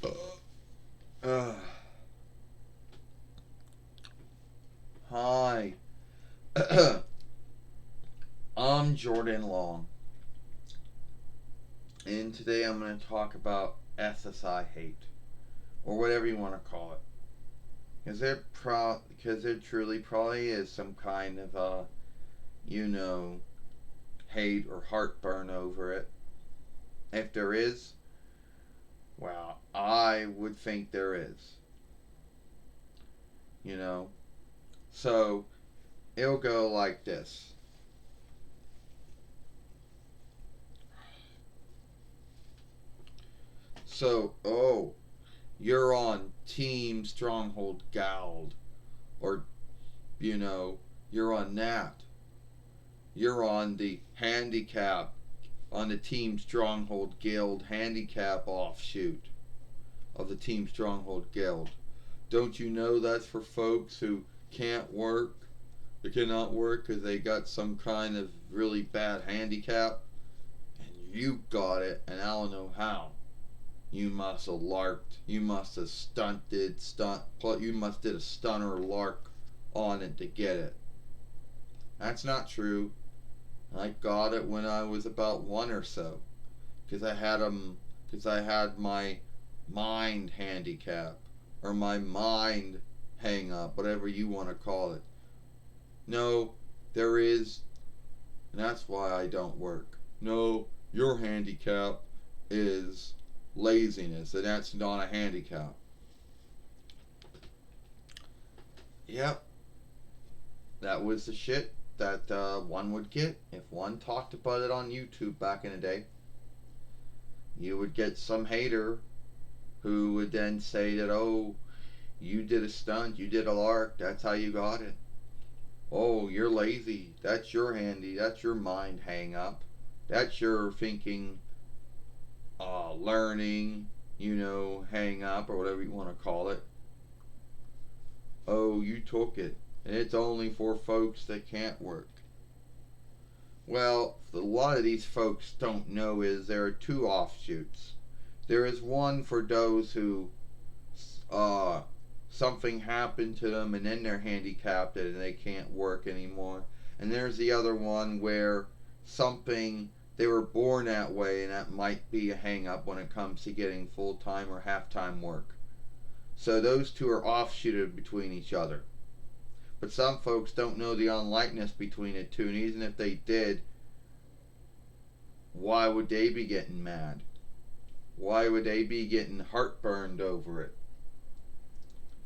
Uh, Hi, I'm Jordan Long, and today I'm going to talk about SSI hate, or whatever you want to call it, because there truly probably is some kind of you know, hate or heartburn over it. If there is, well, I would think there is, you know. So it'll go like this. So, you're on Team Stronghold Gald, or you know, you're on that. You're on the handicap, on the Team Stronghold Guild handicap offshoot of the Team Stronghold Guild. Don't you know that's for folks who can't work? They cannot work because they got some kind of really bad handicap, and you got it, and I don't know how. You must have larked. You must have stunt. You must did a stunner lark on it to get it. That's not true. I got it when I was about one or so, because I had my mind handicap or my mind hang up, whatever you want to call it. No, there is, and that's why I don't work. No, your handicap is laziness, and that's not a handicap. Yep, that was the shit that one would get if one talked about it on YouTube back in the day. You would get some hater who would then say that, oh, you did a stunt, you did a lark, that's how you got it. Oh, you're lazy, that's your handy, that's your mind hang up, that's your thinking, learning, hang up, or whatever you want to call it. Oh, you took it, and it's only for folks that can't work. Well, a lot of these folks don't know is there are two offshoots. There is one for those who uh, something happened to them and then they're handicapped and they can't work anymore. And there's the other one where something they were born that way and that might be a hang up when it comes to getting full time or half time work. So those two are offshooted between each other. But some folks don't know the unlikeness between the two, and even if they did, why would they be getting mad? Why would they be getting heartburned over it?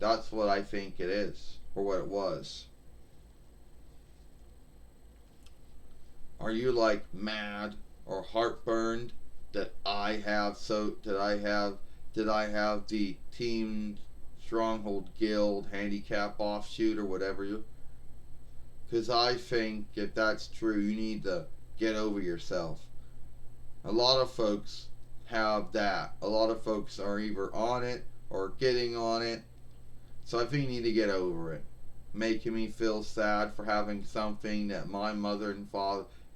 That's what I think it is, or what it was. Are you like mad or heartburned that I have the Team Stronghold Guild handicap offshoot or whatever you? Because I think if that's true, you need to get over yourself. A lot of folks have that. A lot of folks are either on it or getting on it. So I think you need to get over it. Making me feel sad for having something that my mother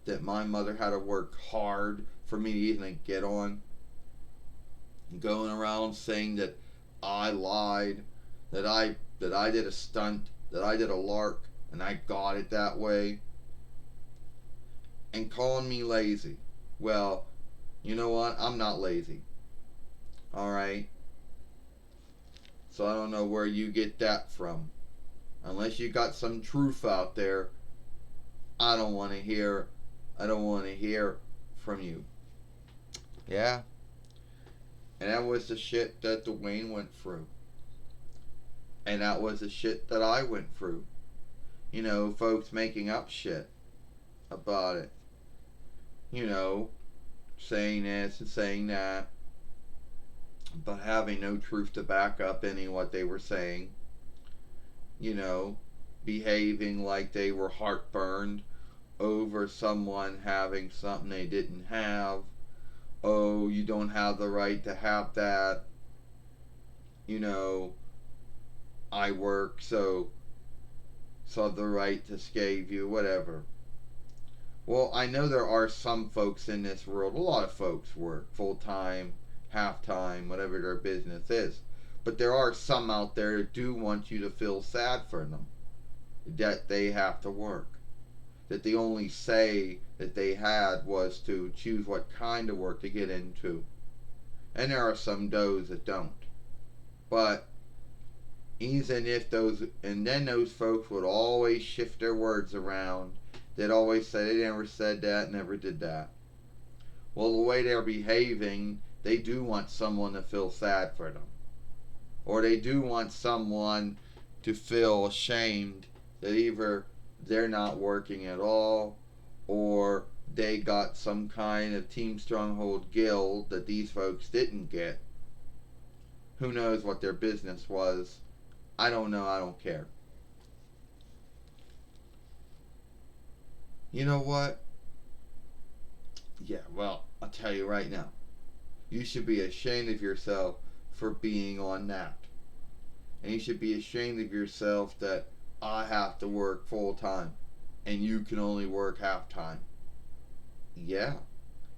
had to work hard for me to even get on. Going around saying that I lied, that I did a stunt, that I did a lark, and I got it that way, and calling me lazy. Well, you know what? I'm not lazy. All right. So I don't know where you get that from. Unless you got some truth out there, I don't want to hear. I don't want to hear from you. Yeah. And that was the shit that Dwayne went through. And that was the shit that I went through. Folks making up shit about it. You know, saying this and saying that, but having no truth to back up any of what they were saying. You know, behaving like they were heartburned over someone having something they didn't have. Oh, you don't have the right to have that. You know, I work, so I've the right to scave you, whatever. Well, I know there are some folks in this world, a lot of folks work full time, halftime, whatever their business is. But there are some out there that do want you to feel sad for them, that they have to work. That the only say that they had was to choose what kind of work to get into. And there are some those that don't. But even if those, and then those folks would always shift their words around. They'd always say they never said that, never did that. Well, the way they're behaving, they do want someone to feel sad for them. Or they do want someone to feel ashamed that either they're not working at all, or they got some kind of Team Stronghold guild that these folks didn't get. Who knows what their business was? I don't know, I don't care. You know what? Yeah, well, I'll tell you right now. You should be ashamed of yourself for being on that. And you should be ashamed of yourself that I have to work full time and you can only work half time. Yeah.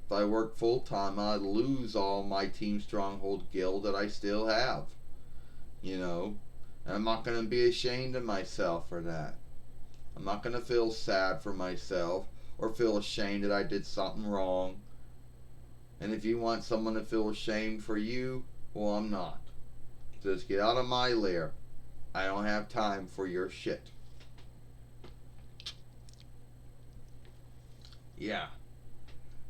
If I work full time, I'd lose all my Team Stronghold guild that I still have. You know? And I'm not going to be ashamed of myself for that. I'm not going to feel sad for myself or feel ashamed that I did something wrong. And if you want someone to feel ashamed for you, well, I'm not. Just get out of my lair. I don't have time for your shit. Yeah.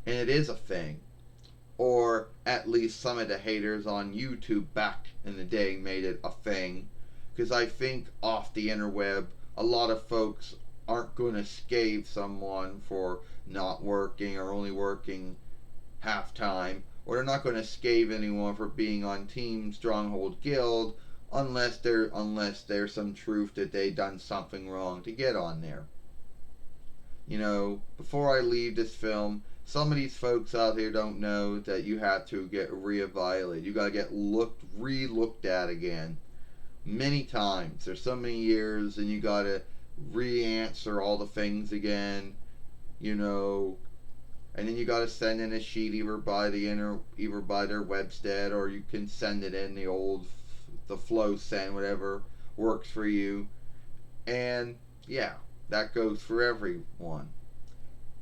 And it is a thing. Or at least some of the haters on YouTube back in the day made it a thing. Because I think off the interweb, a lot of folks aren't going to scathe someone for not working or only working half time, or they're not going to scathe anyone for being on Team Stronghold Guild unless there's some truth that they done something wrong to get on there. You know, before I leave this film, some of these folks out here don't know that you have to get re-evaluated. You got to get re-looked at again many times. There's so many years, and you got to re-answer all the things again. You know, and then you got to send in a sheet either by their webstead, or you can send it in the flow send, whatever works for you. And yeah, that goes for everyone.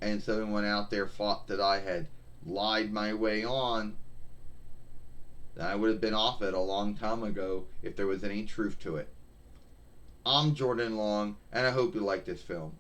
And so anyone out there thought that I had lied my way on, then I would have been off it a long time ago if there was any truth to it. I'm Jordan Long, and I hope you like this film.